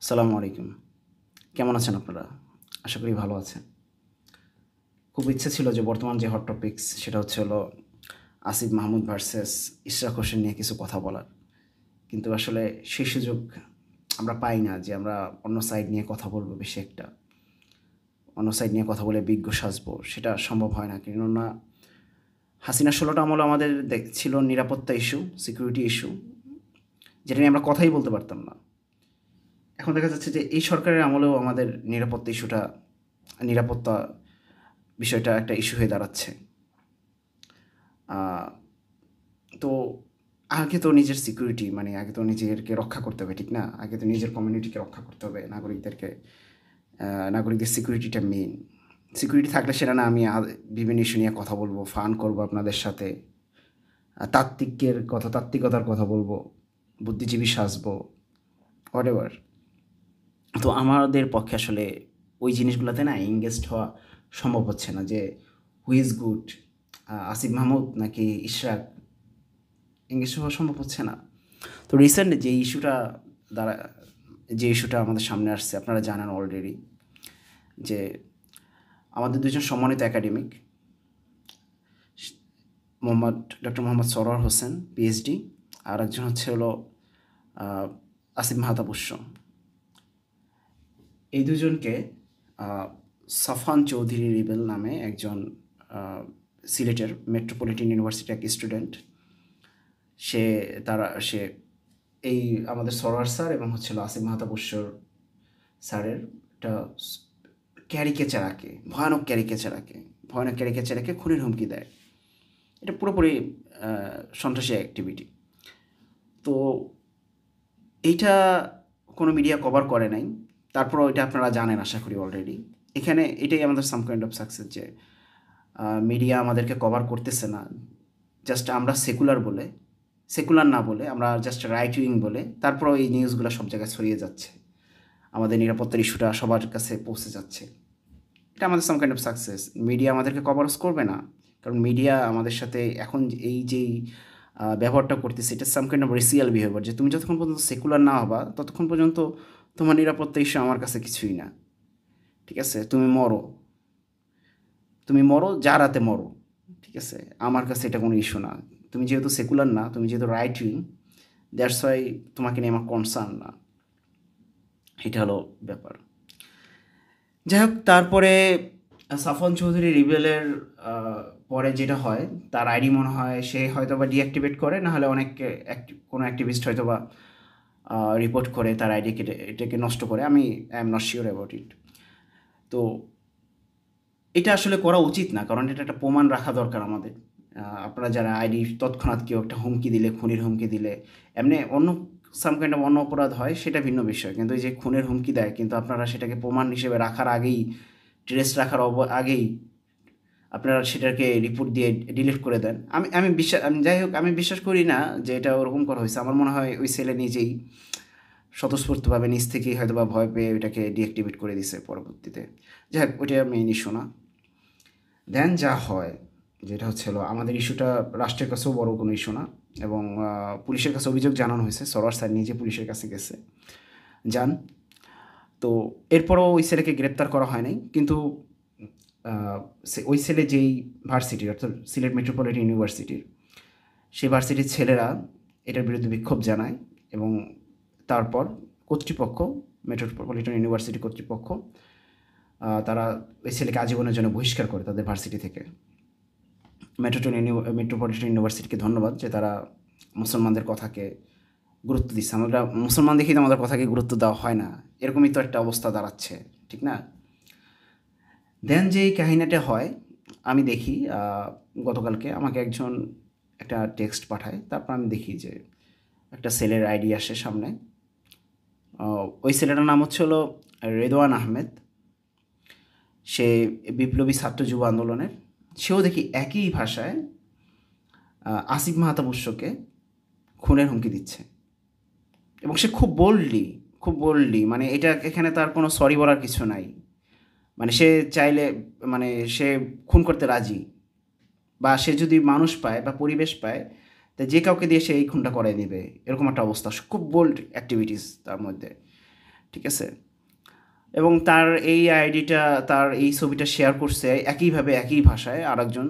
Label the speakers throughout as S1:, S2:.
S1: আসসালামু আলাইকুম। কেমন আছেন আপনারা? আশা করি ভালো আছেন। খুব ইচ্ছে ছিল যে বর্তমান যে হট টপিকস সেটা হচ্ছে হলো আসিফ মাহমুদ ভার্সেস ইশরাক হোসেন নিয়ে কিছু কথা বলার। কিন্তু আসলে সেই সুযোগ আমরা পাই না যে আমরা অন্য সাইড নিয়ে কথা বলবো বেশি একটা। অন্য সাইড নিয়ে কথা বলে বিজ্ঞ সাজবো সেটা সম্ভব হয় না। কেননা হাসিনা ১৬টা আমলে আমাদের ছিল নিরাপত্তা ইস্যু, সিকিউরিটি ইস্যু, যেটা নিয়ে আমরা কথাই বলতে পারতাম না। এখন দেখা যাচ্ছে যে এই সরকারের আমলেও আমাদের নিরাপত্তা বিষয়টা একটা ইস্যু হয়ে দাঁড়াচ্ছে। আহ, তো আগে তো নিজের সিকিউরিটি মানে আগে তো নিজেকে রক্ষা করতে হবে, ঠিক না? আগে তো নিজের কমিউনিটিকে রক্ষা করতে হবে, নাগরিকদের সিকিউরিটিটা মেইন। সিকিউরিটি থাকলে সেটা না আমি বিভিন্ন ইস্যু নিয়ে কথা বলবো, ফান করবো আপনাদের সাথে, তাত্ত্বিকতার কথা বলবো, বুদ্ধিজীবী সাজবো, হোয়াট এভার। তো আমাদের পক্ষে আসলে ওই জিনিসগুলোতে না এঙ্গেজড হওয়া সম্ভব হচ্ছে না যে who is good, Asif Mahmud নাকি ইশরাক, এঙ্গেজ হওয়া সম্ভব হচ্ছে না। তো রিসেন্ট দ্বারা যে ইস্যুটা আমাদের সামনে আসছে আপনারা জানেন অলরেডি, যে আমাদের দুজন সম্মানিত academic doctor Mohammad Sarwar Hossain PhD, আর একজন হচ্ছে হলো আসিফ মাহতাবুস্য, এই দুজনকে সাফান চৌধুরী রিবেল নামে একজন সিলেটের মেট্রোপলিটন ইউনিভার্সিটির এক স্টুডেন্ট, সে এই আমাদের সরোয়ার স্যার এবং হচ্ছিল আসিফ মাহতাবুস্যর স্যারের একটা ভয়ানক ক্যারিকেচার আঁকে খুনের হুমকি দেয়। এটা পুরোপুরি সন্ত্রাসী অ্যাক্টিভিটি। তো এইটা কোনো মিডিয়া কভার করে নাই, তারপরও এটা আপনারা জানেন আশা করি অলরেডি। এটাই আমাদের সাম কাইন্ড অফ সাকসেস যে মিডিয়া আমাদেরকে কভার করতেছে না। জাস্ট আমরা সেকুলার না বলে আমরা জাস্ট রাইট উইং বলে তারপরও এই নিউজগুলো সব জায়গায় ছড়িয়ে যাচ্ছে, আমাদের নিরাপত্তার ইস্যুটা সবার কাছে পৌঁছে যাচ্ছে। এটা আমাদের some kind of success. Media আমাদেরকে কভারস করবে না, কারণ মিডিয়া আমাদের সাথে এখন এই যেই ব্যবহারটা করতেছে এটা some kind of racial behaviour, যে তুমি যতক্ষণ পর্যন্ত সেকুলার না হবা ততক্ষণ পর্যন্ত তোমার নিরাপত্তা ইস্যু আমার কাছে কিছুই না। ঠিক আছে, তুমি মরো যা রাতে মরো, ঠিক আছে, আমার কাছে এটা কোনো ইস্যু না। তুমি যেহেতু সেকুলার না, তুমি যেহেতু রাইট উইং, দ্যাটস ওয়াই তোমাকে নিয়ে আমার কনসার্ন না। এটা হলো ব্যাপার। যাই হোক, তারপরে সাফন চৌধুরী রিবেলের পরে যেটা হয়, তার আইডি মনে হয় সে হয়তো বা ডিঅ্যাক্টিভেট করে, না হলে কোনো অ্যাক্টিভিস্ট হয়তো বা রিপোর্ট করে তার এটাকে নষ্ট করে। আমি I am not sure about it. তো এটা আসলে করা উচিত না, কারণ এটা একটা প্রমাণ রাখা দরকার আমাদের। আপনারা যারা আইডি তৎক্ষণাৎ কেউ একটা হুমকি দিলে, খুনের হুমকি দিলে, এমনি অন্য সাম কাইন্ড অফ অন্য অপরাধ হয় সেটা ভিন্ন বিষয়, কিন্তু এই যে খুনের হুমকি দেয়, কিন্তু আপনারা সেটাকে প্রমাণ হিসেবে রাখার আগেই, ট্রেস রাখার আগেই আপনারা সেটাকে রিপোর্ট দিয়ে ডিলিট করে দেন। যাই হোক, আমি বিশ্বাস করি না যে এটা ওরকম করা হয়েছে। আমার মনে হয় ওই ছেলে নিজেই স্বতঃস্ফূর্তভাবে নিজ থেকেই হয়তো বা ভয় পেয়ে ওইটাকে ডিঅ্যাক্টিভেট করে দিছে পরবর্তীতে। যাই হোক, ওইটা মেইন ইস্যু না। দেন যা হয়, যেটা হচ্ছে হলো আমাদের ইস্যুটা রাষ্ট্রের কাছেও বড় কোনো ইস্যু না, এবং পুলিশের কাছে অভিযোগ জানানো হয়েছে। সরোয়ার স্যার নিজে পুলিশের কাছে যান। তো এরপরও ওই ছেলেকে গ্রেপ্তার করা হয় নাই, কিন্তু ওই ছেলে যেই ভার্সিটির, অর্থাৎ সিলেট মেট্রোপলিটন ইউনিভার্সিটির, সেই ভার্সিটির ছেলেরা এটার বিরুদ্ধে বিক্ষোভ জানায়, এবং তারপর মেট্রোপলিটন ইউনিভার্সিটি কর্তৃপক্ষ তারা ওই ছেলেকে আজীবনের জন্য বহিষ্কার করে তাদের ভার্সিটি থেকে। মেট্রোপলিটন ইউনিভার্সিটিকে ধন্যবাদ যে তারা মুসলমানদের কথাকে গুরুত্ব দিচ্ছে। আমরা মুসলমান দেখেই তো আমাদের কথাকে গুরুত্ব দেওয়া হয় না, এরকমই তো একটা অবস্থা দাঁড়াচ্ছে, ঠিক না? দেন যেই কাহিনীটা হয়, আমি দেখি গতকালকে আমাকে একজন একটা টেক্সট পাঠায়, তারপর আমি দেখি যে একটা সেলের আইডি আসে সামনে। ওই ছেলেটার নাম হচ্ছে হলো রেদওয়ান আহমেদ। সে বিপ্লবী ছাত্র যুব আন্দোলনের। সেও দেখি একই ভাষায় আসিফ মাহতাবুস্যকে খুনের হুমকি দিচ্ছে, এবং সে খুব বোল্ডলি, মানে এখানে তার কোনো সরি বলার কিছু নাই। মানে সে চাইলে, মানে সে খুন করতে রাজি, বা সে যদি মানুষ পায় বা পরিবেশ পায়, তা যে কাউকে দিয়ে সে এই খুনটা করাই দিবে, এরকম একটা অবস্থা। খুব বোল্ড অ্যাক্টিভিটিস তার মধ্যে, ঠিক আছে। এবং তার এই আইডিটা, তার এই ছবিটা শেয়ার করছে একইভাবে একই ভাষায় আরেকজন,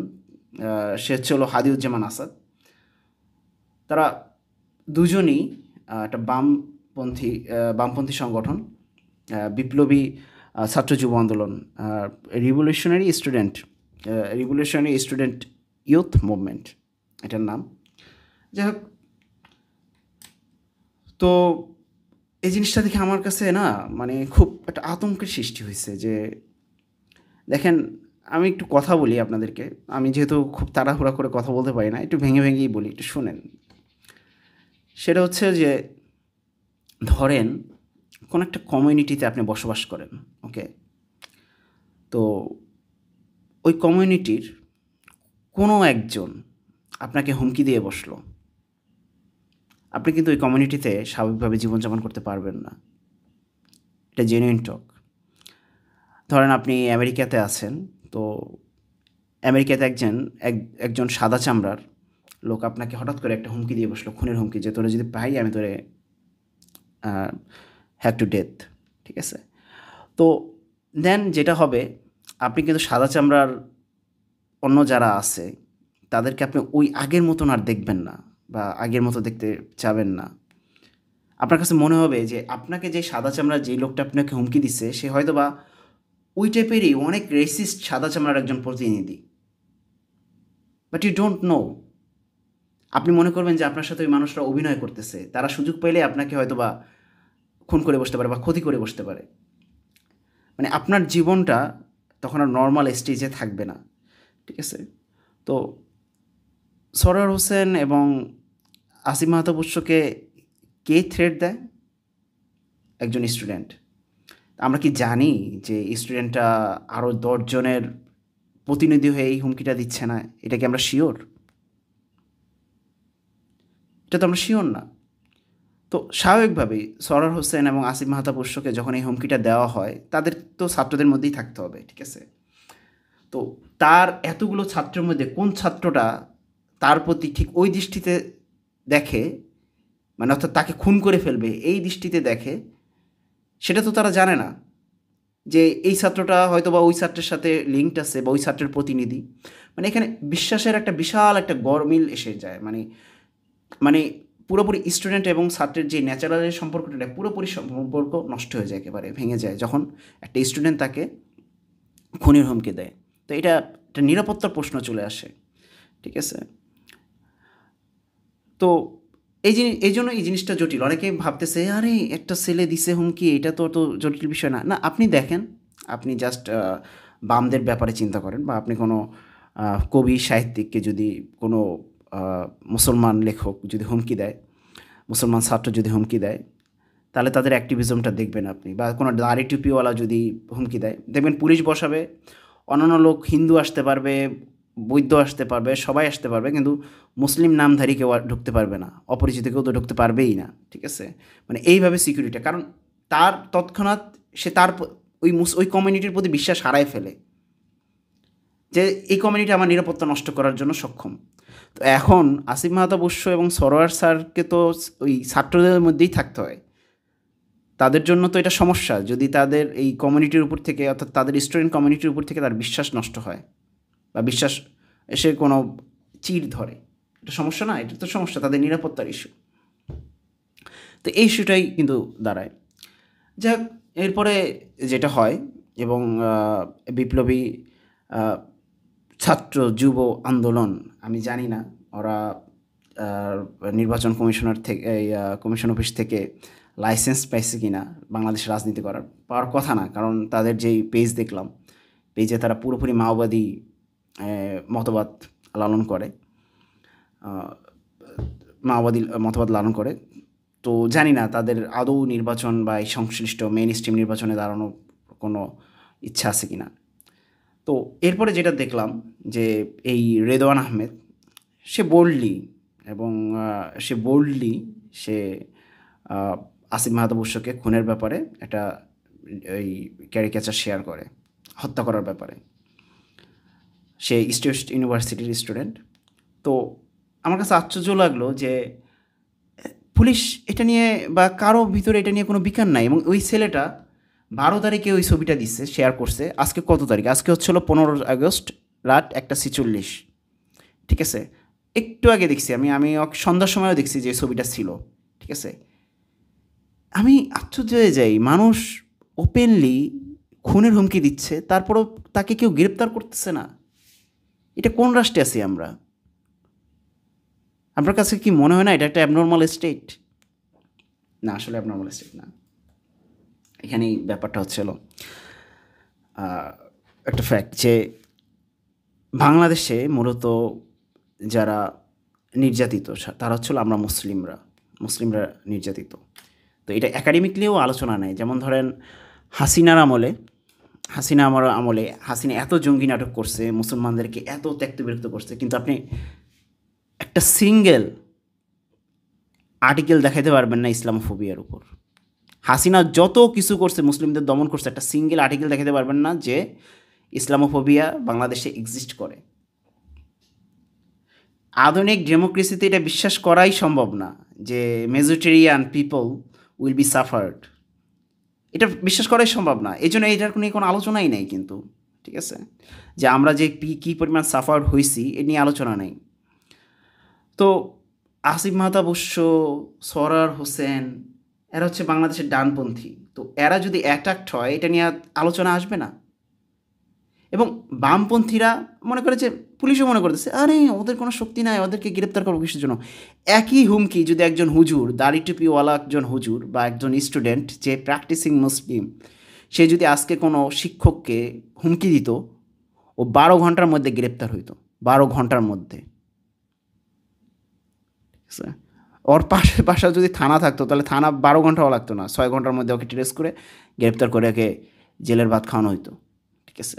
S1: সে হচ্ছে হলো হাদিউজ্জামান আসাদ। তারা দুজনই একটা বামপন্থী সংগঠন, বিপ্লবী ছাত্র যুব আন্দোলন, রিভলিউশনারি স্টুডেন্ট ইউথ মুভমেন্ট এটার নাম। যাই হোক, তো এই জিনিসটা দেখে আমার কাছে না মানে খুব একটা আতঙ্কের সৃষ্টি হয়েছে যে দেখেন, আমি একটু কথা বলি আপনাদেরকে, আমি যেহেতু খুব তাড়াহুড়া করে কথা বলতে পারি না, একটু ভেঙে ভেঙেই বলি, একটু শোনেন। সেটা হচ্ছে যে ধরেন কোনো একটা কমিউনিটিতে আপনি বসবাস করেন, ওকে। তো ওই কমিউনিটির কোনো একজন আপনাকে হুমকি দিয়ে বসলো, আপনি কিন্তু ওই কমিউনিটিতে স্বাভাবিকভাবে জীবনযাপন করতে পারবেন না। এটা জেনুইন টক। ধরেন আপনি আমেরিকাতে আছেন, তো আমেরিকাতে একজন সাদা চামড়ার লোক আপনাকে হঠাৎ করে একটা হুমকি দিয়ে বসলো, খুনের হুমকি, যে তোরা যদি পাই আমি তোরে হ্যাভ টু ডেথ, ঠিক আছে। তো দেন যেটা হবে, আপনি কিন্তু সাদা চামড়ার অন্য যারা আছে তাদেরকে আপনি ওই আগের মতন আর দেখবেন না, বা আগের মতো দেখতে চাবেন না। আপনার কাছে মনে হবে যে আপনাকে যে সাদা চামড়ার যেই লোকটা আপনাকে হুমকি দিচ্ছে, সে হয়তো বা ওই টাইপেরই অনেক রেসিস্ট সাদা চামড়ার একজন প্রতিনিধি। But you don't know. আপনি মনে করবেন যে আপনার সাথে ওই মানুষরা অভিনয় করতেছে, তারা সুযোগ পেলে আপনাকে হয়তো বা খুন করে বসতে পারে বা ক্ষতি করে বসতে পারে। মানে আপনার জীবনটা তখন আর নর্মাল স্টেজে থাকবে না, ঠিক আছে। তো সরোয়ার হোসেন এবং আসিফ মাহতাব উৎসকে কে থ্রেট দেয়? একজন স্টুডেন্ট। আমরা কি জানি যে স্টুডেন্টটা আরও 10 জনের প্রতিনিধি হয়ে এই হুমকিটা দিচ্ছে না? এটা কি আমরা শিওর? এটা তো আমরা শিওর না। তো স্বাভাবিকভাবেই সরোয়ার হোসেন এবং আসিফ মাহতাব উৎসকে যখন এই হুমকিটা দেওয়া হয়, তাদের তো ছাত্রদের মধ্যেই থাকতে হবে, ঠিক আছে। তো তার এতগুলো ছাত্রের মধ্যে কোন ছাত্রটা তার প্রতি ঠিক ওই দৃষ্টিতে দেখে, মানে অর্থাৎ তাকে খুন করে ফেলবে এই দৃষ্টিতে দেখে, সেটা তো তারা জানে না। যে এই ছাত্রটা হয়তো বা ওই ছাত্রের সাথে লিঙ্কড আছে বা ওই ছাত্রের প্রতিনিধি। মানে এখানে বিশ্বাসের একটা বিশাল একটা গরমিল এসে যায়। মানে মানে পুরোপুরি স্টুডেন্ট এবং ছাত্রের যে ন্যাচারাল সম্পর্কটা, পুরোপুরি সম্পর্ক নষ্ট হয়ে যায়, একেবারে ভেঙে যায় যখন একটা স্টুডেন্ট তাকে খুনের হুমকি দেয়। তো এটা একটা নিরাপত্তার প্রশ্ন চলে আসে, ঠিক আছে। তো এই জন্য এই জিনিসটা জটিল। অনেকে ভাবতেছে আরে একটা ছেলে দিছে হুমকি, এটা তো অত জটিল বিষয় না। না, আপনি দেখেন, আপনি জাস্ট বামদের ব্যাপারে চিন্তা করেন, বা আপনি কোনো কবি সাহিত্যিককে যদি কোনো মুসলমান লেখক যদি হুমকি দেয়, মুসলমান ছাত্র যদি হুমকি দেয়, তাহলে তাদের অ্যাক্টিভিজমটা দেখবেন আপনি। বা কোনো দাড়ি টুপিওয়ালা যদি হুমকি দেয়, দেখবেন পুলিশ বসাবে, অন্যান্য লোক হিন্দু আসতে পারবে, বৌদ্ধ আসতে পারবে, সবাই আসতে পারবে, কিন্তু মুসলিম নামধারী কেউ আর ঢুকতে পারবে না, অপরিচিত কেউ তো ঢুকতে পারবেই না, ঠিক আছে। মানে এইভাবে সিকিউরিটি, কারণ তার তৎক্ষণাৎ সে তার ওই কমিউনিটির প্রতি বিশ্বাস হারায় ফেলে যে এই কমিউনিটি আমার নিরাপত্তা নষ্ট করার জন্য সক্ষম। তো এখন আসিফ মাহতাব উৎস এবং সরোয়ার স্যারকে তো ওই ছাত্রদের মধ্যেই থাকতে হয়। তাদের জন্য তো এটা সমস্যা যদি তাদের এই কমিউনিটির উপর থেকে, অর্থাৎ তাদের স্টুডেন্ট কমিউনিটির উপর থেকে তার বিশ্বাস নষ্ট হয়, বা বিশ্বাস এসে কোনো চিড় ধরে। এটা সমস্যা না? এটা তো সমস্যা, তাদের নিরাপত্তার ইস্যু। তো এই ইস্যুটাই কিন্তু দাঁড়ায়। যাক, এরপরে যেটা হয়, এবং বিপ্লবী আহ, ছাত্র যুব আন্দোলন, আমি জানি না ওরা নির্বাচন কমিশনার থেকে, এই কমিশন অফিস থেকে লাইসেন্স পাইছে কি না বাংলাদেশে রাজনীতি করার। পাওয়ার কথা না, কারণ তাদের যেই পেজ দেখলাম, পেজে তারা পুরোপুরি মাওবাদী মতবাদ লালন করে, মাওবাদী মতবাদ লালন করে। তো জানি না তাদের আদৌ নির্বাচন বা এই সংশ্লিষ্ট মেইন স্ট্রিম নির্বাচনে দাঁড়ানোর কোনো ইচ্ছা আছে কি না। তো এরপরে যেটা দেখলাম যে এই রেদওয়ান আহমেদ, সে বোল্ডলি এবং সে আসিফ মাহতাব উৎসকে খুনের ব্যাপারে একটা এই ক্যারিকেচার শেয়ার করে, হত্যা করার ব্যাপারে। সে ইস্ট ওয়েস্ট ইউনিভার্সিটির স্টুডেন্ট। তো আমার কাছে আশ্চর্য লাগলো যে পুলিশ এটা নিয়ে বা কারো ভিতরে এটা নিয়ে কোনো বিকার নাই। এবং ওই ছেলেটা 12 তারিখে ওই ছবিটা দিচ্ছে, শেয়ার করছে। আজকে কত তারিখ? আজকে হচ্ছে হলো 15 আগস্ট, রাত 1টা 46। ঠিক আছে, একটু আগে দেখছি আমি সন্ধ্যার সময়ও দেখছি যে ছবিটা ছিল। ঠিক আছে, আমি আশ্চর্য হয়ে যাই, মানুষ ওপেনলি খুনের হুমকি দিচ্ছে, তারপরও তাকে কেউ গ্রেপ্তার করতেছে না। এটা কোন রাষ্ট্রে আছি আমরা? আপনার কাছে কি মনে হয় না এটা একটা অ্যাবনর্মাল স্টেট? না, আসলে অ্যাবনর্মাল স্টেট না। এখানেই ব্যাপারটা হচ্ছিল একটা ফ্যাক্ট যে বাংলাদেশে মূলত যারা নির্যাতিত তারা হচ্ছিল আমরা মুসলিমরা নির্যাতিত। তো এটা একাডেমিকলিও আলোচনা নেই। যেমন ধরেন হাসিনার আমলে হাসিনা এত জঙ্গি নাটক করছে, মুসলমানদেরকে এত ত্যক্ত বিরক্ত করছে, কিন্তু আপনি একটা সিঙ্গেল আর্টিকেল দেখাইতে পারবেন না ইসলামোফোবিয়ার উপর। হাসিনা যত কিছু করছে, মুসলিমদের দমন করছে, একটা সিঙ্গেল আর্টিকেল দেখাতে পারবেন না যে ইসলামোফোবিয়া বাংলাদেশে এক্সিস্ট করে। আধুনিক ডেমোক্রেসিতে এটা বিশ্বাস করাই সম্ভব না যে majoritarian people will be suffered. এটা বিশ্বাস করাই সম্ভব না। এই জন্য এটার কোনো আলোচনাই নেই কিন্তু। ঠিক আছে, যে আমরা যে কী পরিমাণ সাফার্ড হয়েছি এ নিয়ে আলোচনা নেই। তো আসিফ মাহতাব অবশ্য, সরার হোসেন, এরা হচ্ছে বাংলাদেশের ডানপন্থী। তো এরা যদি অ্যাটাকড হয় এটা নিয়ে আলোচনা আসবে না। এবং বামপন্থীরা মনে করে যে, পুলিশও মনে করতেছে আরে ওদের কোনো শক্তি নাই, ওদেরকে গ্রেপ্তার করবো কিসের জন্য। একই হুমকি যদি একজন হুজুর, দাড়ি টুপিওয়ালা একজন হুজুর বা একজন স্টুডেন্ট যে প্র্যাকটিসিং মুসলিম, সে যদি আজকে কোনো শিক্ষককে হুমকি দিত, ও 12 ঘন্টার মধ্যে গ্রেপ্তার হইতো। 12 ঘন্টার মধ্যে। ঠিক আছে, ওর পাশে যদি থানা থাকতো তাহলে থানা 12 ঘন্টাও লাগতো না, 6 ঘন্টার মধ্যে ওকে ট্রেস করে গ্রেপ্তার করে ওকে জেলের ভাত খাওয়ানো হইতো। ঠিক আছে,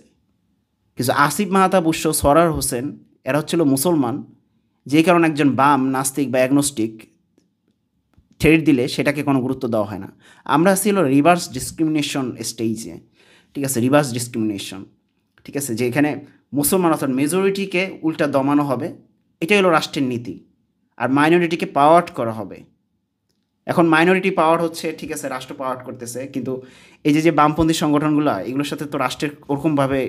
S1: কিন্তু আসিফ মাহতাব অবশ্য, সরার হোসেন, এরা হচ্ছিল মুসলমান, যে কারণে একজন বাম নাস্তিক বা অ্যাগনোস্টিক থ্রেট দিলে সেটাকে কোনো গুরুত্ব দেওয়া হয় না। আমরা ছিল রিভার্স ডিসক্রিমিনেশন স্টেজে। ঠিক আছে, রিভার্স ডিসক্রিমিনেশন। ঠিক আছে, যে এখানে মুসলমান অর্থাৎ মেজরিটিকে উল্টা দমানো হবে, এটাই হলো রাষ্ট্রের নীতি। আর মাইনরিটিকে পাওয়ার করা হবে। এখন মাইনরিটি পাওয়ার হচ্ছে, ঠিক আছে, রাষ্ট্র পাওয়ার করতেছে, কিন্তু এই যে বামপন্থী সংগঠনগুলো, এগুলোর সাথে তো রাষ্ট্রের ওরকমভাবে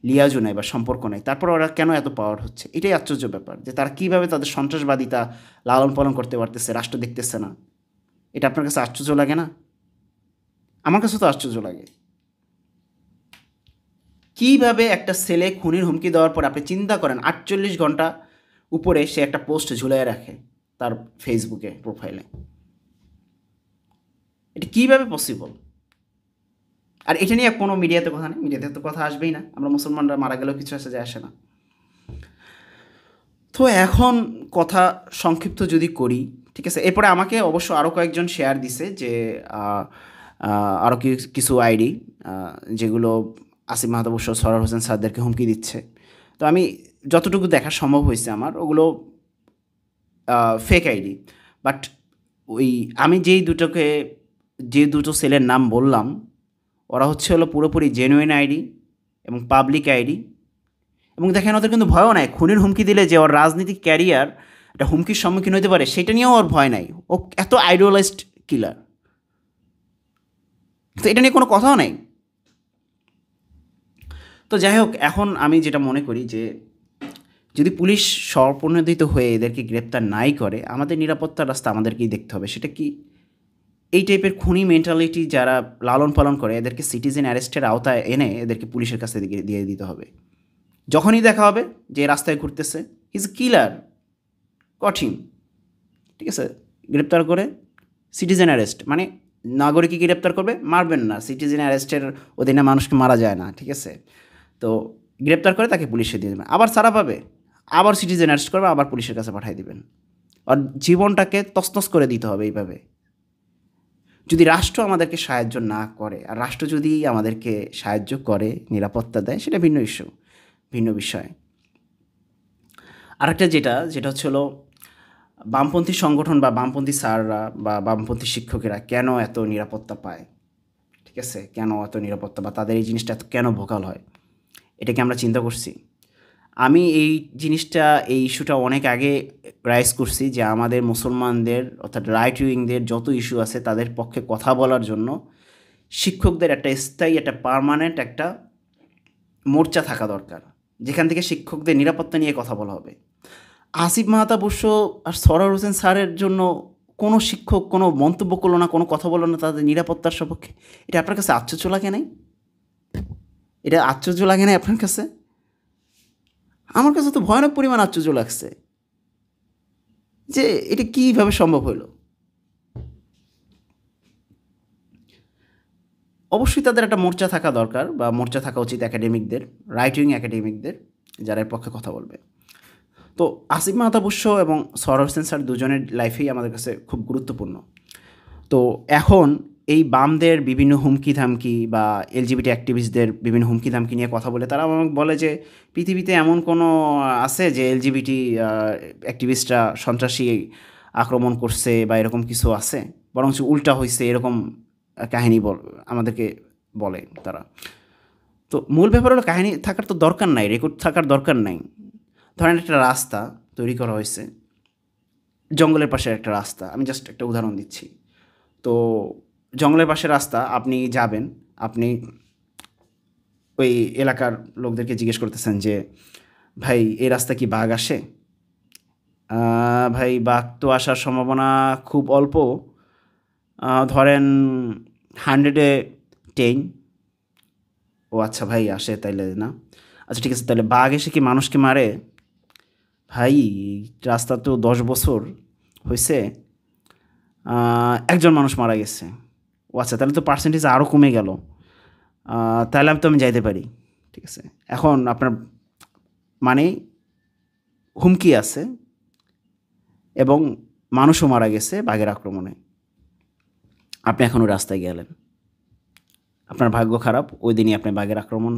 S1: লিয়াজও নাই বা সম্পর্ক নাই, তারপর ওরা কেন এত পাওয়ার হচ্ছে? এটাই আশ্চর্য ব্যাপার, যে তারা কীভাবে তাদের সন্ত্রাসবাদিতা লালন পালন করতে পারতেছে, রাষ্ট্র দেখতেছে না। এটা আপনার কাছে আশ্চর্য লাগে না? আমার কাছে তো আশ্চর্য লাগে। কীভাবে একটা ছেলে খুনির হুমকি দেওয়ার পর আপনি চিন্তা করেন 48 ঘন্টা উপরে সে একটা পোস্ট ঝুলিয়ে রাখে তার ফেসবুকে প্রোফাইলে। এটা কীভাবে পসিবল? আর এটা নিয়ে কোনো মিডিয়াতে কথা নেই, মিডিয়াতে তো কথা আসবেই না। আমরা মুসলমানরা মারা গেলেও কিছু আসে না। তো এখন কথা সংক্ষিপ্ত যদি করি, ঠিক আছে, এরপরে আমাকে অবশ্য আরও কয়েকজন শেয়ার দিছে যে আরও কিছু আইডি যেগুলো আসিফ মাহতাব অবশ্য, সরার হোসেন স্যারদেরকে হুমকি দিচ্ছে। তো আমি যতটুকু দেখা সম্ভব হয়েছে আমার, ওগুলো ফেক আইডি। বাট ওই আমি যে দুটো সেলের নাম বললাম, ওরা হচ্ছে হলো পুরোপুরি জেনুইন আইডি এবং পাবলিক আইডি। এবং দেখেন ওদের কিন্তু ভয়ও নাই। খুনের হুমকি দিলে যে ওর রাজনীতিক ক্যারিয়ার একটা হুমকির সম্মুখীন হতে পারে, সেটা নিয়েও ওর ভয় নাই। ও এত আইডিয়ালাইজড কিলার, তো এটা নিয়ে কোনো কথাও নাই। তো যাই হোক, এখন আমি যেটা মনে করি যে যদি পুলিশ স্বপ্রণোদিত হয়ে এদেরকে গ্রেপ্তার নাই করে, আমাদের নিরাপত্তার রাস্তা আমাদেরকেই দেখতে হবে। সেটা কি? এই টাইপের খুনি মেন্টালিটি যারা লালন পালন করে, এদেরকে সিটিজেন অ্যারেস্টের আওতায় এনে এদেরকে পুলিশের কাছে দিয়ে দিতে হবে। যখনই দেখা হবে যে রাস্তায় ঘুরতেছে, ইজ কিলার, কঠিন, ঠিক আছে, গ্রেপ্তার করে সিটিজেন অ্যারেস্ট, মানে নাগরিককে গ্রেপ্তার করবে, মারবেন না। সিটিজেন অ্যারেস্টের অধীনে মানুষকে মারা যায় না, ঠিক আছে। তো গ্রেপ্তার করে তাকে পুলিশে দিয়ে দেবেন, আবার ছাড়া পাবে, আবার সিটিজেন অ্যারেস্ট করবে, আবার পুলিশের কাছে পাঠিয়ে দেবেন। আর জীবনটাকে তছনছ করে দিতে হবে এইভাবে। যদি রাষ্ট্র আমাদেরকে সাহায্য না করে, আর রাষ্ট্র যদি আমাদেরকে সাহায্য করে, নিরাপত্তা দেয়, সেটা ভিন্ন বিষয়। আরেকটা যেটা হচ্ছে হলো, বামপন্থী সংগঠন বা বামপন্থী স্যাররা বা বামপন্থী শিক্ষকেরা কেন এত নিরাপত্তা পায়, ঠিক আছে, কেন এত নিরাপত্তা, বা তাদের এই জিনিসটা এত কেন ভোকাল হয়, এটা কি আমরা চিন্তা করছি? আমি এই জিনিসটা, এই ইস্যুটা অনেক আগে রাইজ করছি যে আমাদের মুসলমানদের অর্থাৎ রাইট উইংদের যত ইস্যু আছে তাদের পক্ষে কথা বলার জন্য শিক্ষকদের একটা স্থায়ী, একটা পার্মানেন্ট একটা মোর্চা থাকা দরকার, যেখান থেকে শিক্ষকদের নিরাপত্তা নিয়ে কথা বলা হবে। আসিফ মাহতাব অবশ্য আর সরওয়ার হোসেন স্যারের জন্য কোনো শিক্ষক কোনো মন্তব্য করলো না, কোনো কথা বললো না তাদের নিরাপত্তার সপক্ষে। এটা আপনার কাছে আশ্চর্য লাগে নাই? এটা আশ্চর্য লাগে নাই আপনার কাছে? আমার কাছে তো ভয়ানক পরিমাণ আশ্চর্য লাগছে যে এটা কীভাবে সম্ভব হলো। অবশ্যই তাদের একটা মোর্চা থাকা দরকার, বা মোর্চা থাকা উচিত একাডেমিকদের, রাইট উইং একাডেমিকদের, যারা এর পক্ষে কথা বলবে। তো আসিফ মাহতাব অবশ্য এবং সরওয়ার হোসেন স্যার দুজনের লাইফেই আমাদের কাছে খুব গুরুত্বপূর্ণ। তো এখন এই বামদের বিভিন্ন হুমকি ধামকি বা এলজিবিটি অ্যাক্টিভিস্টদের বিভিন্ন হুমকি ধামকি নিয়ে কথা বলে তারা আমাকে বলে যে পৃথিবীতে এমন কোনো আছে যে এলজিবিটি অ্যাক্টিভিস্টরা সন্ত্রাসী আক্রমণ করছে বা এরকম কিছু আছে, বরঞ্চ উল্টা হয়েছে এরকম কাহিনী আমাদেরকে বলে তারা। তো মূল ব্যাপার হলো কাহিনী থাকার তো দরকার নাই, রেকর্ড থাকার দরকার নাই। ধরেন একটা রাস্তা তৈরি করা হয়েছে, জঙ্গলের পাশে একটা রাস্তা, আমি জাস্ট একটা উদাহরণ দিচ্ছি। তো জঙ্গলের পাশে রাস্তা, আপনি যাবেন, আপনি ওই এলাকার লোকদেরকে জিজ্ঞেস করতেছেন যে ভাই এই রাস্তা কি বাঘ আসে? ভাই বাঘ তো আসার সম্ভাবনা খুব অল্প, ধরেন 100-এ 10। ও আচ্ছা ভাই আসে তাইলে না, আচ্ছা ঠিক আছে, তাহলে বাঘ এসে কি মানুষকে মারে? ভাই রাস্তা তো 10 বছর হয়েছে, একজন মানুষ মারা গেছে। ও আচ্ছা তাহলে তো পার্সেন্টেজ আরও কমে গেল, তাহলে আমি যাইতে পারি। ঠিক আছে, এখন আপনার মানে হুমকি আছে এবং মানুষও মারা গেছে বাঘের আক্রমণে, আপনি এখনও রাস্তায় গেলেন, আপনার ভাগ্য খারাপ, ওই দিনই আপনি বাঘের আক্রমণ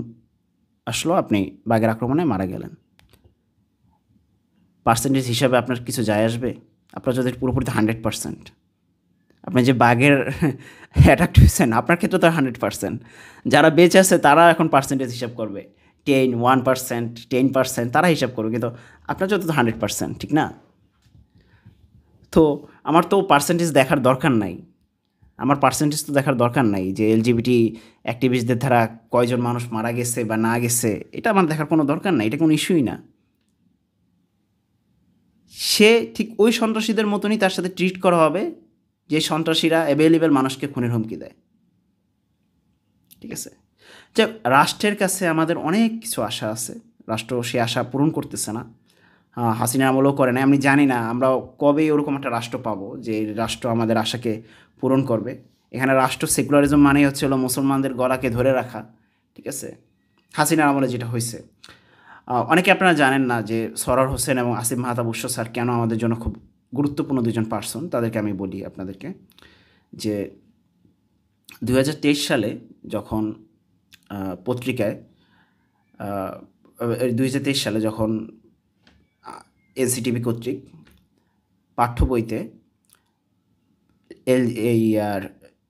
S1: আসলো, আপনি বাঘের আক্রমণে মারা গেলেন। পার্সেন্টেজ হিসাবে আপনার কিছু যায় আসবে? আপনার যদি পুরোপুরি 100%, আপনি যে বাঘের অ্যাট্রাক্ট হয়েছেন আপনার ক্ষেত্রে তো 100%, যারা বেঁচে আছে তারা এখন পার্সেন্টেজ হিসাব করবে, 1%, 10%, তারা হিসাব করবে, কিন্তু আপনার যত তো 100%, ঠিক না? তো আমার তো পার্সেন্টেজ দেখার দরকার নাই, আমার পার্সেন্টেজ তো দেখার দরকার নাই যে এলজিবিটি অ্যাক্টিভিস্টদের দ্বারা কয়জন মানুষ মারা গেছে বা না গেছে, এটা আমার দেখার কোনো দরকার নাই, এটা কোনো ইস্যুই না। সে ঠিক ওই সন্ত্রাসীদের মতনই তার সাথে ট্রিট করা হবে যে সন্ত্রাসীরা অ্যাভেলেবেল মানুষকে খুনের হুমকি দেয়। ঠিক আছে, যে রাষ্ট্রের কাছে আমাদের অনেক কিছু আশা আছে, রাষ্ট্র সে আশা পূরণ করতেছে না, হাসিনা আমলও করে না। আমি জানি না আমরা কবে ওরকম একটা রাষ্ট্র পাবো যে রাষ্ট্র আমাদের আশাকে পূরণ করবে। এখানে রাষ্ট্র সেকুলারিজম মানেই হচ্ছে হলো মুসলমানদের গলাকে ধরে রাখা। ঠিক আছে, হাসিনার আমলে যেটা হয়েছে। অনেকে আপনারা জানেন না যে সরওয়ার হোসেন এবং আসিফ মাহতাব অবশ্য স্যার কেন আমাদের জন্য খুব গুরুত্বপূর্ণ দুজন পার্সন, তাদেরকে আমি বলি আপনাদেরকে যে 2023 সালে যখন পত্রিকায় 2023 সালে যখন এনসিটিভি কর্তৃক পাঠ্য বইতে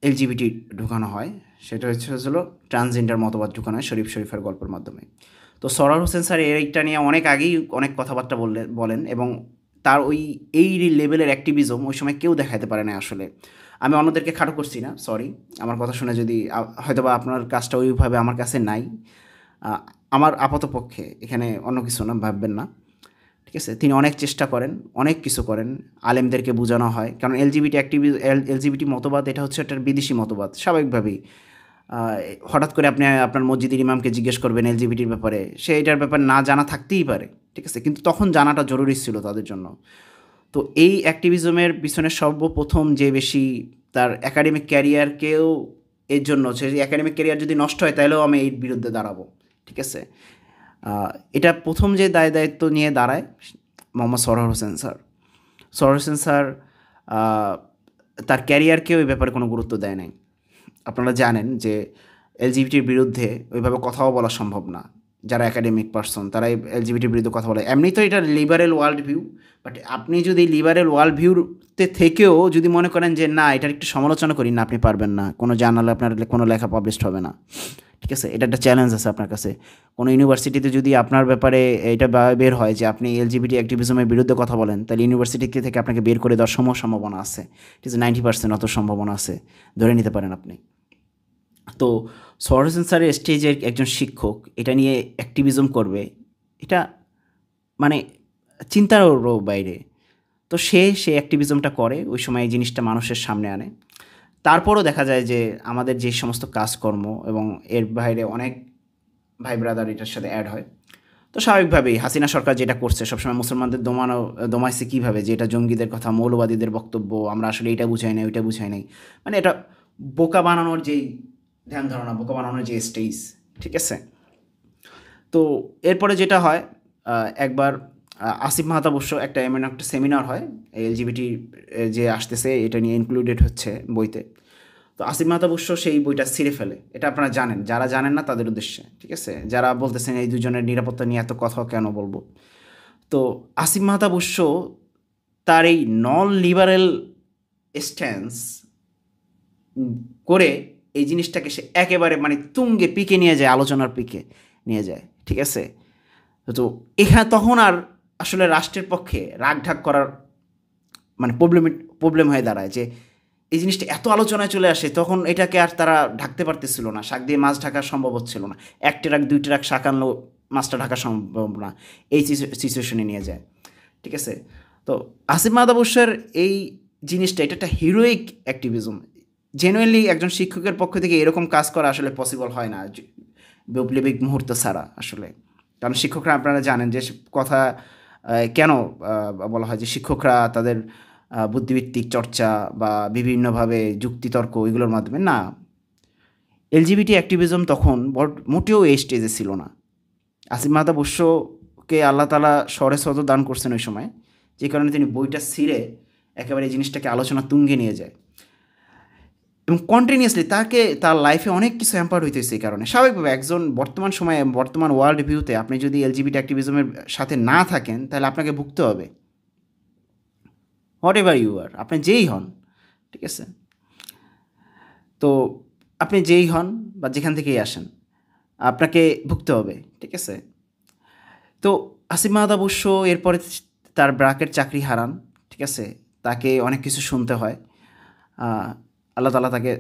S1: এলজিবিটি ঢুকানো হয়, সেটা হলো ট্রান্সজেন্ডার মতবাদ ঢুকানো হয় শরীফের গল্পের মাধ্যমে। তো সরওয়ার হোসেন স্যার এইটা নিয়ে অনেক আগেই অনেক কথাবার্তা বলেন এবং তার এই লেভেলের অ্যাক্টিভিজম ওই সময় কেউ দেখাতে পারে না আসলে। আমি অন্যদেরকে খাটো করছি না, সরি, আমার কথা শুনে যদি হয়তোবা আপনার কাজটা ওইভাবে আমার কাছে নাই, আমার আপাতপক্ষে এখানে অন্য কিছু না ভাববেন না। ঠিক আছে, তিনি অনেক চেষ্টা করেন, অনেক কিছু করেন, আলেমদেরকে বোঝানো হয়, কারণ এলজিবিটি মতবাদ এটা হচ্ছে একটা বিদেশি মতবাদ। স্বাভাবিকভাবেই হঠাৎ করে আপনি আপনার মসজিদের ইমামকে জিজ্ঞেস করবেন এলজিবিটির ব্যাপারে, সে এটার ব্যাপারে না জানা থাকতেই পারে। ঠিক আছে, কিন্তু তখন জানাটা জরুরি ছিল তাদের জন্য। তো এই অ্যাক্টিভিজমের পিছনে সর্বপ্রথম যে বেশি তার একাডেমিক ক্যারিয়ারকেও এর জন্য, সে একাডেমিক ক্যারিয়ার যদি নষ্ট হয় তাহলেও আমি এর বিরুদ্ধে দাঁড়াবো। ঠিক আছে, এটা প্রথম যে দায়িত্ব নিয়ে দাঁড়ায় মোহাম্মদ সরওয়ার হোসেন স্যার তার ক্যারিয়ারকেও এই ব্যাপারে কোনো গুরুত্ব দেয় নাই। আপনারা জানেন যে এলজিবিটির বিরুদ্ধে ওইভাবে কথাও বলা সম্ভব না, যারা একাডেমিক পার্সন তারা এলজিবিটির বিরুদ্ধে কথা বলে। এমনি তো এটা লিবারেল ওয়ার্ল্ড ভিউ, বাট আপনি যদি লিবারেল ওয়ার্ল্ড ভিউতে থেকেও যদি মনে করেন যে না এটার একটু সমালোচনা করি, না আপনি পারবেন না, কোনো জার্নালে আপনার কোনো লেখা পাবলিশড হবে না। ঠিক আছে? এটা একটা চ্যালেঞ্জ আছে আপনার কাছে। কোনো ইউনিভার্সিটিতে যদি আপনার ব্যাপারে এটা বের হয় যে আপনি এলজিবিটি অ্যাক্টিভিজমের বিরুদ্ধে কথা বলেন, তাহলে ইউনিভার্সিটি থেকে আপনাকে বের করে দেওয়ার সম্ভাবনা আছে। ঠিক আছে? 90% অত সম্ভাবনা আছে। ধরে নিতে পারেন আপনি। তো সরোজ হোসেন স্যারের স্টেজের একজন শিক্ষক এটা নিয়ে অ্যাক্টিভিজম করবে, এটা মানে চিন্তারও বাইরে। তো সে অ্যাক্টিভিজমটা করে, ওই সময় এই জিনিসটা মানুষের সামনে আনে। তারপরও দেখা যায় যে আমাদের যে সমস্ত কাজকর্ম এবং এর বাইরে অনেক ভাই ব্রাদার এটার সাথে অ্যাড হয়। তো স্বাভাবিকভাবেই হাসিনা সরকার যেটা করছে সবসময় মুসলমানদের দমাইছে কীভাবে, যে এটা জঙ্গিদের কথা, মৌলবাদীদের বক্তব্য, আমরা আসলে এটা বুঝাই নাই, ওইটা বুঝাই নাই, মানে এটা বোকা বানানোর যেই ধ্যান ধারণা, বোকা বানানোর যে স্টেজ, ঠিক আছে? তো এরপরে যেটা হয়, একবার আসিফ মাহতাব অবশ্য একটা এমন একটা সেমিনার হয় এলজিবিটি যে আসতেছে এটা নিয়ে ইনক্লুডেড হচ্ছে বইতে। তো আসিফ মাহতাব অবশ্য সেই বইটা ছিঁড়ে ফেলে, এটা আপনারা জানেন, যারা জানেন না তাদের উদ্দেশ্যে, ঠিক আছে? যারা বলতেছেন এই দুজনের নিরাপত্তা নিয়ে এত কথা কেন বলবো, তো আসিফ মাহতাব অবশ্য তার এই নন লিবারেল স্ট্যান্স করে এই জিনিসটাকে সে একেবারে মানে তুঙ্গে পিকে নিয়ে যায়, আলোচনার পিকে নিয়ে যায়, ঠিক আছে? তো এখানে তখন আর আসলে রাষ্ট্রের পক্ষে রাগঢাক করার মানে প্রবলেম হয়ে দাঁড়ায়, যে এই জিনিসটা এত আলোচনায় চলে আসে, তখন এটাকে আর তারা ঢাকতে পারতেছিল না, শাক দিয়ে মাছ ঢাকা সম্ভব হচ্ছিল না, এক ট্রাক দুই ট্রাক শাক আনলেও মাছটা ঢাকা সম্ভব না, এই সিচুয়েশনে নিয়ে যায়, ঠিক আছে? তো আসিফ মাহতাব অবশ্যের এই জিনিসটা এটা একটা হিরোইক অ্যাক্টিভিজম। জেনুইনলি একজন শিক্ষকের পক্ষ থেকে এরকম কাজ করা আসলে পসিবল হয় না বৈপ্লবিক মুহূর্ত ছাড়া আসলে। কারণ শিক্ষকরা আপনারা জানেন যে কথা কেন বলা হয় যে শিক্ষকরা তাদের বুদ্ধিভিত্তিক চর্চা বা বিভিন্নভাবে যুক্তিতর্ক এগুলোর মাধ্যমে না, এলজিবিটি অ্যাক্টিভিজম তখন মোটেও এই স্টেজে ছিল না। আসিফ মাহতাব অবশ্যকে আল্লাহ তাআলা শরে সদর দান করছেন ওই সময়, যে কারণে তিনি বইটা ছিঁড়ে একেবারে এই জিনিসটাকে আলোচনা তুঙ্গে নিয়ে যায় এবং কন্টিনিউয়াসলি তাকে তার লাইফে অনেক কিছু হ্যাম্পার হইতেছে। এই কারণে স্বাভাবিকভাবে একজন বর্তমান সময়ে বর্তমান ওয়ার্ল্ড ভিউতে আপনি যদি এলজিবিটি অ্যাক্টিভিজমের সাথে না থাকেন তাহলে আপনাকে ভুগতে হবে, হোয়াট এভার ইউ আর, আপনি যেই হন, ঠিক আছে? তো আপনি যেই হন বা যেখান থেকেই আসেন আপনাকে ভুগতে হবে, ঠিক আছে? তো আসিফ মাহতাব অবশ্য এরপরে তার ব্রাকের চাকরি হারান, ঠিক আছে? তাকে অনেক কিছু শুনতে হয়, আল্লাহ তাআলা তাকে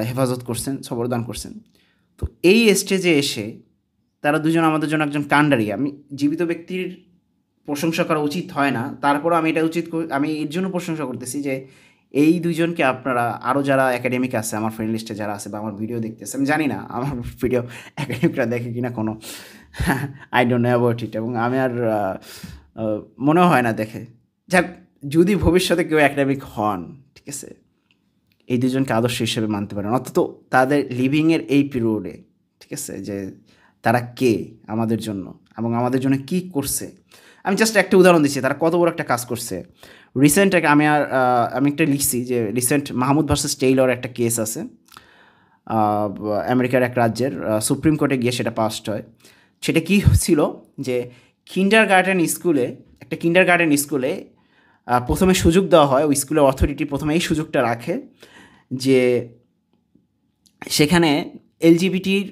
S1: হেফাজত করছেন, সবর দান করছেন। তো এই স্টেজে এসে তারা দুজন আমাদের জন্য একজন কাণ্ডারি। আমি জীবিত ব্যক্তির প্রশংসা করা উচিত হয় না, তারপরও আমি এটা আমি এর জন্য প্রশংসা করতেছি যে এই দুজনকে আপনারা আরও যারা একাডেমিক আছে আমার ফ্রেন্ড লিস্টে যারা আছে বা আমার ভিডিও দেখতেছে, আমি জানি না আমার ভিডিও একাডেমিকরা দেখে কিনা কোনো, I don't know about it, এবং আমি আর মনেও হয় না দেখে। যাক, যদি ভবিষ্যতে কেউ একাডেমিক হন, ঠিক আছে, এই দুজনকে আদর্শ হিসেবে মানতে পারেন, অন্তত তাদের লিভিংয়ের এই পিরিয়ডে, ঠিক আছে, যে তারা কে আমাদের জন্য এবং আমাদের জন্য কী করছে। আমি জাস্ট একটা উদাহরণ দিচ্ছি, তারা কত বড় একটা কাজ করছে। রিসেন্ট আমি একটা লিখছি যে রিসেন্ট মাহমুদ ভার্সেস টেইলর একটা কেস আছে আমেরিকার এক রাজ্যের, সুপ্রিম কোর্টে গিয়ে সেটা পাস্ট হয়। সেটা কী ছিল যে কিন্ডারগার্টেন স্কুলে প্রথমে সুযোগ দেওয়া হয়, ওই স্কুলের অথরিটি প্রথমে এই সুযোগটা রাখে যে সেখানে এলজিবিটির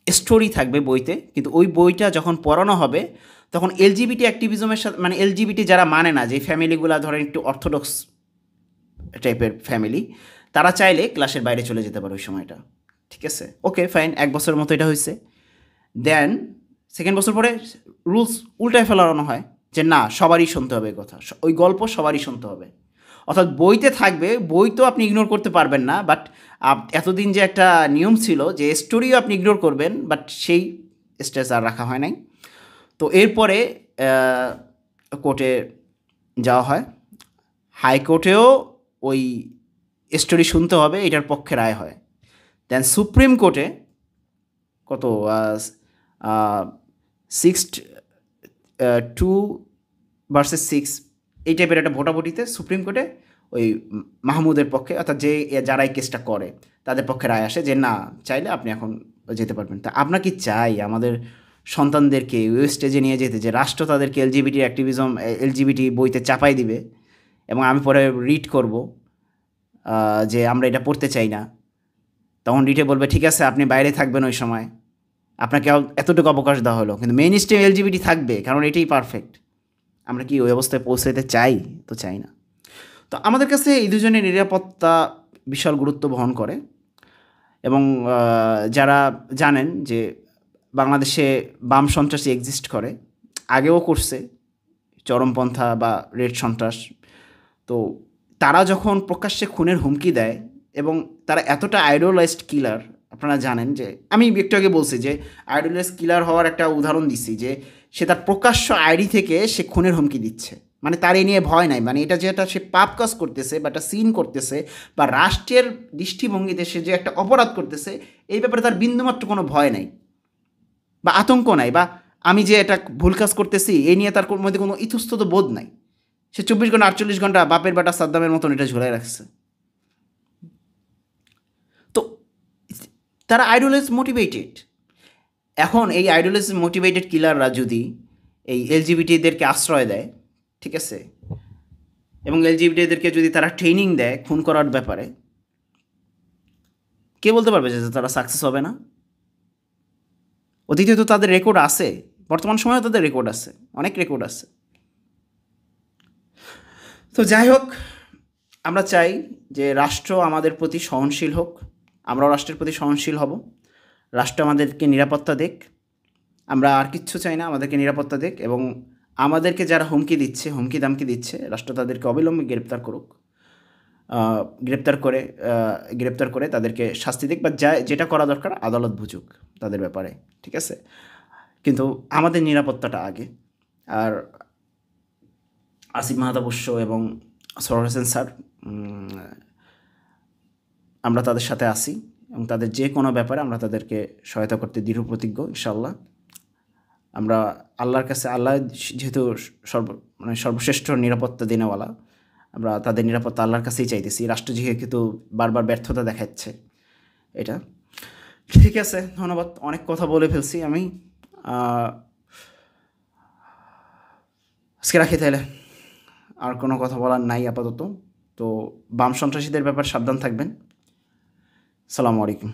S1: স্টোরি থাকবে বইতে, কিন্তু ওই বইটা যখন পড়ানো হবে তখন এলজিবিটি অ্যাক্টিভিজমের সাথে, মানে এলজিবিটি যারা মানে না, যে ফ্যামিলিগুলো ধরেন একটু অর্থোডক্স টাইপের ফ্যামিলি, তারা চাইলে ক্লাসের বাইরে চলে যেতে পারে ওই সময়টা, ঠিক আছে? ওকে ফাইন, 1 বছরের মতো এটা হয়েছে। দেন 2nd বছর পরে রুলস উল্টায় ফেলানো হয় যে না, সবারই শুনতে হবে কথা, ওই গল্প সবারই শুনতে হবে। অর্থাৎ বইতে থাকবে, বই তো আপনি ইগনোর করতে পারবেন না, বাট এতদিন যে একটা নিয়ম ছিল যে স্টোরিও আপনি ইগনোর করবেন, বাট সেই স্টেজ আর রাখা হয় নাই। তো এরপরে কোর্টে যাওয়া হয়, হাইকোর্টেও ওই স্টোরি শুনতে হবে, এটার পক্ষে রায় হয়। দেন সুপ্রিম কোর্টে কত 6-2 এই টাইপের একটা ভোটাভুটিতে সুপ্রিম কোর্টে ওই মাহমুদের পক্ষে, অর্থাৎ যারা এই কেসটা করে তাদের পক্ষে রায় আসে যে না, চাইলে আপনি এখন যেতে পারবেন। তা আমরা কি চাই আমাদের সন্তানদেরকে ওই স্টেজে নিয়ে যেতে, যে রাষ্ট্র তাদেরকে এলজিবিটি বইতে চাপাই দিবে এবং আমি পরে রিড করব যে আমরা এটা পড়তে চাই না, তখন ডিটে বলবে ঠিক আছে আপনি বাইরে থাকবেন ওই সময়, আপনাকে এতটুকু অবকাশ দেওয়া হলো, কিন্তু মেইন স্ট্রিম এলজিবিটি থাকবে, কারণ এটাই পারফেক্ট। আমরা কি ওই অবস্থায় পৌঁছাতে চাই? তো চাই না। তো আমাদের কাছে এই দুজনের নিরাপত্তা বিশাল গুরুত্ব বহন করে। এবং যারা জানেন যে বাংলাদেশে বাম সন্ত্রাসী এক্সিস্ট করে, আগেও করছে, চরমপন্থা বা রেড সন্ত্রাস। তো তারা যখন প্রকাশ্যে খুনের হুমকি দেয় এবং তারা এতটা আইডোলাইজড কিলার, আপনারা জানেন যে আমি একটু আগে বলছি যে আইডোলাইজড কিলার হওয়ার একটা উদাহরণ দিচ্ছি, যে সে তার প্রকাশ্য আইডি থেকে সে খুনের হুমকি দিচ্ছে, মানে তার এই নিয়ে ভয় নাই, মানে এটা যেটা সে পাপ কাজ করতেছে বা একটা সিন করতেছে বা রাষ্ট্রের দৃষ্টিভঙ্গিতে সে যে একটা অপরাধ করতেছে, এই ব্যাপারে তার বিন্দুমাত্র কোনো ভয় নাই বা আতঙ্ক নাই, বা আমি যে এটা ভুল কাজ করতেছি এই নিয়ে তার মধ্যে কোনো ইতস্তত বোধ নাই। সে 24 ঘন্টা 48 ঘন্টা বাপের বেটা সাদ্দামের মতন এটা ঝুলাই রাখছে। তো তারা আইডোলজ মোটিভেটেড। এখন এই আইডোলজ মোটিভেটেড কিলাররা যদি এই এলজিবিটিদেরকে আশ্রয় দেয়, ঠিক আছে, এবং এলজিবিটিদেরকে যদি তারা ট্রেনিং দেয় খুন করার ব্যাপারে, কে বলতে পারবে যে তারা সাকসেস হবে না? অতীতে তো তাদের রেকর্ড আছে, বর্তমান সময়েও তাদের রেকর্ড আছে, অনেক রেকর্ড আছে। তো যাই হোক, আমরা চাই যে রাষ্ট্র আমাদের প্রতি সহনশীল হোক, আমরাও রাষ্ট্রের প্রতি সহনশীল হব, রাষ্ট্র আমাদেরকে নিরাপত্তা দেখ। আমরা আর কিচ্ছু চাই না, আমাদেরকে নিরাপত্তা দেখ, এবং আমাদেরকে যারা হুমকি দিচ্ছে, হুমকি দামকি দিচ্ছে, রাষ্ট্র তাদেরকে অবিলম্বে গ্রেপ্তার করুক, গ্রেপ্তার করে তাদেরকে শাস্তি দিক, বা যেটা করা দরকার আদালত বুঝুক তাদের ব্যাপারে, ঠিক আছে। কিন্তু আমাদের নিরাপত্তাটা আগে। আর আসিফ মাহতাবুস্য এবং সরোয়ার হোসেন স্যার, আমরা তাদের সাথে আসি এবং তাদের যে কোনো ব্যাপারে আমরা তাদেরকে সহায়তা করতে দৃঢ়প্রতিজ্ঞ ইনশাআল্লাহ। আমরা আল্লাহর কাছে, আল্লাহ যেহেতু সর্বশ্রেষ্ঠ নিরাপত্তা দিনেওয়ালা, আমরা তাদের নিরাপত্তা আল্লাহর কাছেই চাইতেছি। রাষ্ট্র যেহেতু বারবার ব্যর্থতা দেখাচ্ছে এটা। ঠিক আছে, ধন্যবাদ, অনেক কথা বলে ফেলছি আমি, আজকে রাখি তাহলে, আর কোনো কথা বলার নাই আপাতত। তো বাম সন্ত্রাসীদের ব্যাপারে সাবধান থাকবেন। আসসালামু আলাইকুম।